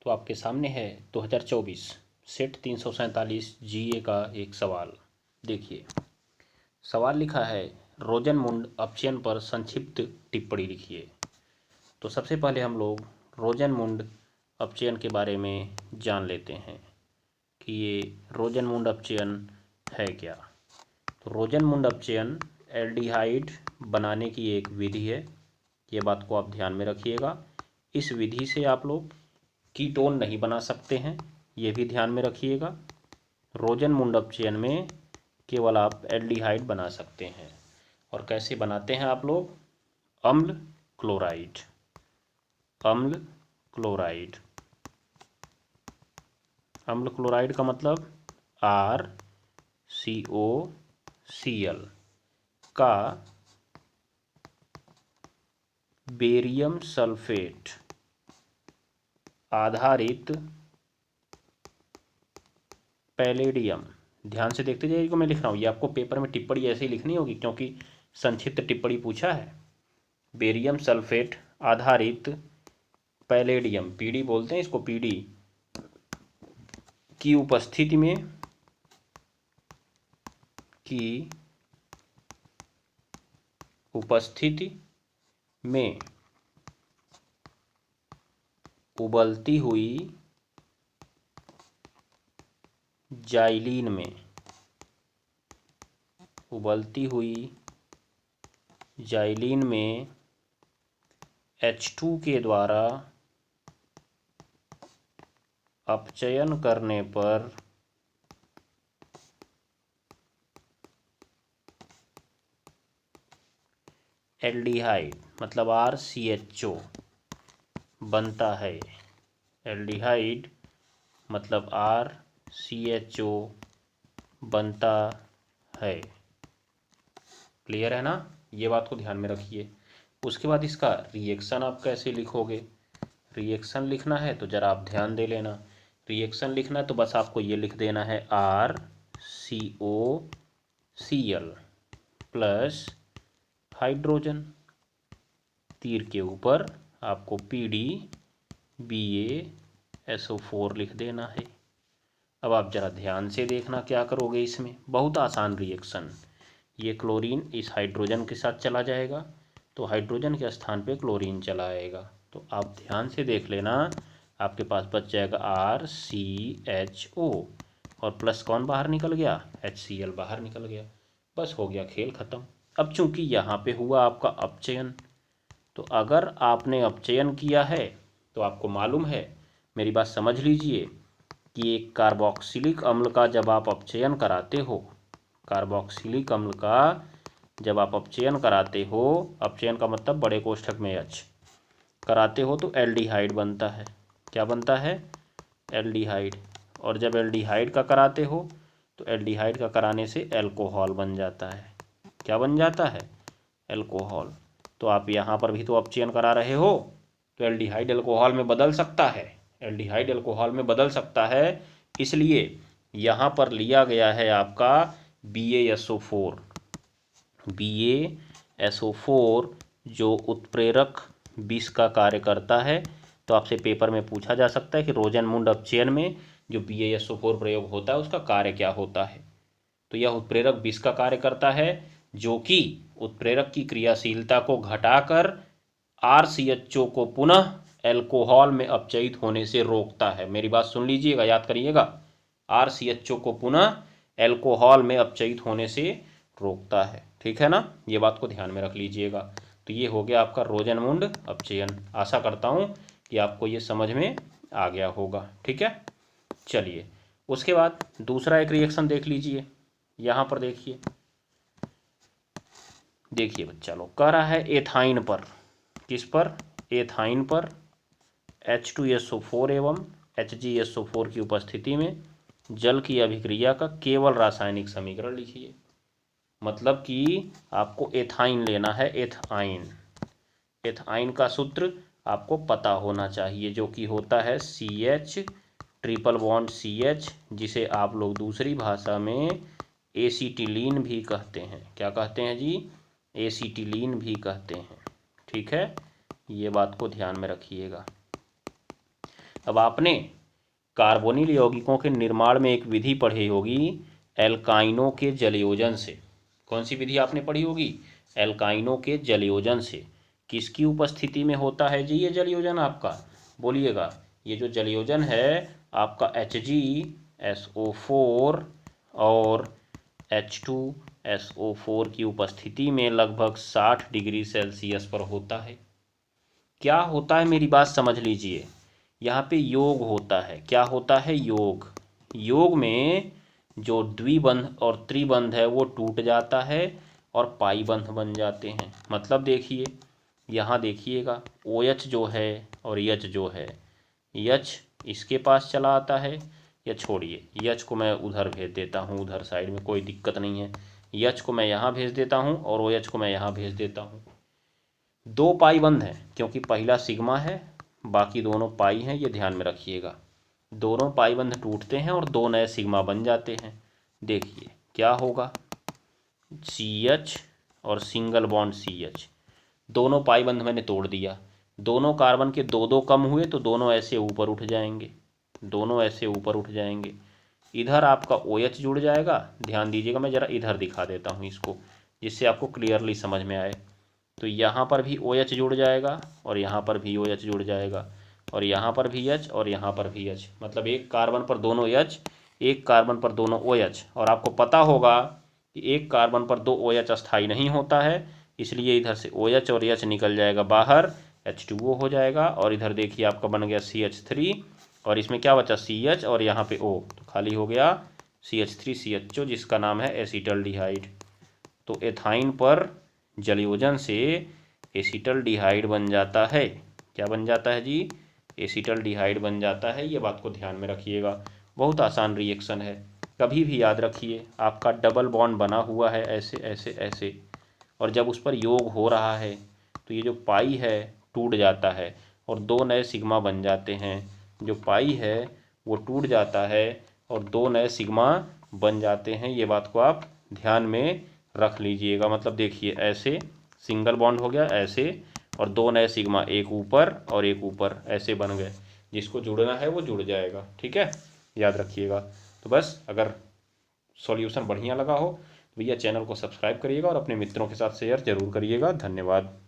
तो आपके सामने है 2024 सेट 347 जीए का एक सवाल। देखिए, सवाल लिखा है रोजनमुंड अपचयन पर संक्षिप्त टिप्पणी लिखिए। तो सबसे पहले हम लोग रोजनमुंड अपचयन के बारे में जान लेते हैं कि ये रोजनमुंड अपचयन है क्या। तो रोजनमुंड अपचयन एल्डिहाइड बनाने की एक विधि है। ये बात को आप ध्यान में रखिएगा। इस विधि से आप लोग कीटोन नहीं बना सकते हैं, ये भी ध्यान में रखिएगा। रोजनमुंड अपचयन में केवल आप एल्डिहाइड बना सकते हैं। और कैसे बनाते हैं आप लोग? अम्ल क्लोराइड, अम्ल क्लोराइड। अम्ल क्लोराइड का मतलब RCOCl का बेरियम सल्फेट आधारित पैलेडियम। ध्यान से देखते जाइएगा, मैं लिख रहा हूँ, ये आपको पेपर में टिप्पणी ऐसे ही लिखनी होगी क्योंकि संक्षिप्त टिप्पणी पूछा है। बेरियम सल्फेट आधारित पैलेडियम, पीडी बोलते हैं इसको, पीडी की उपस्थिति में उबलती हुई जाइलीन में, उबलती हुई जाइलीन में H2 के द्वारा अपचयन करने पर एल्डिहाइड मतलब RCHO बनता है। एल्डिहाइड मतलब RCHO बनता है। क्लियर है ना? ये बात को ध्यान में रखिए। उसके बाद इसका रिएक्शन आप कैसे लिखोगे? रिएक्शन लिखना है तो ज़रा आप ध्यान दे लेना। रिएक्शन लिखना है तो बस आपको ये लिख देना है RCOCl प्लस हाइड्रोजन, तीर के ऊपर आपको PDBaSO4 लिख देना है। अब आप ज़रा ध्यान से देखना क्या करोगे इसमें। बहुत आसान रिएक्शन। ये क्लोरीन इस हाइड्रोजन के साथ चला जाएगा तो हाइड्रोजन के स्थान पे क्लोरीन चला आएगा। तो आप ध्यान से देख लेना, आपके पास बच जाएगा RCHO और प्लस कौन बाहर निकल गया? HCl बाहर निकल गया। बस हो गया खेल ख़त्म। अब चूंकि यहाँ पे हुआ आपका अपचयन, तो अगर आपने अपचयन किया है तो आपको मालूम है, मेरी बात समझ लीजिए, कि एक कार्बोक्सिलिक अम्ल का जब आप अपचयन कराते हो, कार्बोक्सिलिक अम्ल का जब आप अपचयन कराते हो, अपचयन का मतलब बड़े कोष्ठक में H कराते हो, तो एल्डिहाइड बनता है। क्या बनता है? एल्डिहाइड। और जब एल्डिहाइड का कराते हो तो एल्डिहाइड का कराने से एल्कोहल बन जाता है। क्या बन जाता है? एल्कोहल। तो आप यहाँ पर भी तो अपचयन करा रहे हो, तो एल्डिहाइड एल्कोहल में बदल सकता है, एल्डिहाइड एल्कोहल में बदल सकता है। इसलिए यहाँ पर लिया गया है आपका BaSO4। BaSO4 जो उत्प्रेरक विष का कार्य करता है। तो आपसे पेपर में पूछा जा सकता है कि रोजनमुंड अपचयन में जो BaSO4 प्रयोग होता है उसका कार्य क्या होता है। तो यह उत्प्रेरक विष का कार्य करता है जो कि उत्प्रेरक की क्रियाशीलता को घटाकर RCHO को पुनः एल्कोहल में अपचयित होने से रोकता है। मेरी बात सुन लीजिएगा, याद करिएगा, RCHO को पुनः एल्कोहल में अपचयित होने से रोकता है। ठीक है ना? ये बात को ध्यान में रख लीजिएगा। तो ये हो गया आपका रोजनमुंड अपचयन। आशा करता हूँ कि आपको ये समझ में आ गया होगा। ठीक है, चलिए उसके बाद दूसरा एक रिएक्शन देख लीजिए। यहाँ पर देखिए, देखिए बच्चा लोग, कह रहा है एथाइन पर। किस पर? एथाइन पर H2SO4 एवं HgSO4 की उपस्थिति में जल की अभिक्रिया का केवल रासायनिक समीकरण लिखिए। मतलब कि आपको एथाइन लेना है, एथाइन। एथाइन का सूत्र आपको पता होना चाहिए, जो कि होता है CH ट्रिपल बॉन्ड CH, जिसे आप लोग दूसरी भाषा में एसीटिलीन भी कहते हैं। क्या कहते हैं जी? एसीटिलीन भी कहते हैं। ठीक है, ये बात को ध्यान में रखिएगा। अब आपने कार्बोनिल यौगिकों के निर्माण में एक विधि पढ़ी होगी एल्काइनों के जलयोजन से। कौन सी विधि आपने पढ़ी होगी? एल्काइनों के जलयोजन से। किसकी उपस्थिति में होता है जी ये जलयोजन आपका? बोलिएगा। ये जो जलयोजन है आपका HgSO4 और H2SO4 की उपस्थिति में लगभग 60 डिग्री सेल्सियस पर होता है। क्या होता है मेरी बात समझ लीजिए। यहाँ पे योग होता है। क्या होता है? योग। योग में जो द्विबंध और त्रिबंध है वो टूट जाता है और पाई बंध बन जाते हैं। मतलब देखिए, यहाँ देखिएगा OH जो है और H जो है, H इसके पास चला आता है, या छोड़िए H को मैं उधर भेज देता हूँ, उधर साइड में कोई दिक्कत नहीं है। H को मैं यहाँ भेज देता हूँ और OH को मैं यहाँ भेज देता हूँ। दो पाई बंध हैं क्योंकि पहला सिग्मा है, बाकी दोनों पाई हैं, ये ध्यान में रखिएगा। दोनों पाई बंध टूटते हैं और दो नए सिग्मा बन जाते हैं। देखिए क्या होगा, CH और सिंगल बॉन्ड CH, दोनों पाई बंध मैंने तोड़ दिया। दोनों कार्बन के दो दो कम हुए तो दोनों ऐसे ऊपर उठ जाएंगे, दोनों ऐसे ऊपर उठ जाएंगे। इधर आपका OH जुड़ जाएगा। ध्यान दीजिएगा, मैं ज़रा इधर दिखा देता हूँ इसको जिससे आपको क्लियरली समझ में आए। तो यहाँ पर भी OH जुड़ जाएगा और यहाँ पर भी OH जुड़ जाएगा और यहाँ पर भी H और यहाँ पर भी H। मतलब एक कार्बन पर दोनों H, एक कार्बन पर दोनों OH। और आपको पता होगा कि एक कार्बन पर दो OH अस्थाई नहीं होता है, इसलिए इधर से OH और H निकल जाएगा बाहर, H2O हो जाएगा। और इधर देखिए आपका बन गया CH3 और इसमें क्या बचा CH और यहाँ पे O, तो खाली हो गया CH3CHO जिसका नाम है एसीटल्डिहाइड। तो एथाइन पर जलयोजन से एसीटल्डिहाइड बन जाता है। क्या बन जाता है जी? एसीटल्डिहाइड बन जाता है। ये बात को ध्यान में रखिएगा, बहुत आसान रिएक्शन है। कभी भी याद रखिए, आपका डबल बॉन्ड बना हुआ है ऐसे ऐसे ऐसे, और जब उस पर योग हो रहा है तो ये जो पाई है टूट जाता है और दो नए सिग्मा बन जाते हैं। जो पाई है वो टूट जाता है और दो नए सिग्मा बन जाते हैं। ये बात को आप ध्यान में रख लीजिएगा। मतलब देखिए ऐसे सिंगल बॉन्ड हो गया ऐसे, और दो नए सिग्मा एक ऊपर और एक ऊपर ऐसे बन गए। जिसको जुड़ना है वो जुड़ जाएगा। ठीक है, याद रखिएगा। तो बस, अगर सॉल्यूशन बढ़िया लगा हो तो भैया चैनल को सब्सक्राइब करिएगा और अपने मित्रों के साथ शेयर जरूर करिएगा। धन्यवाद।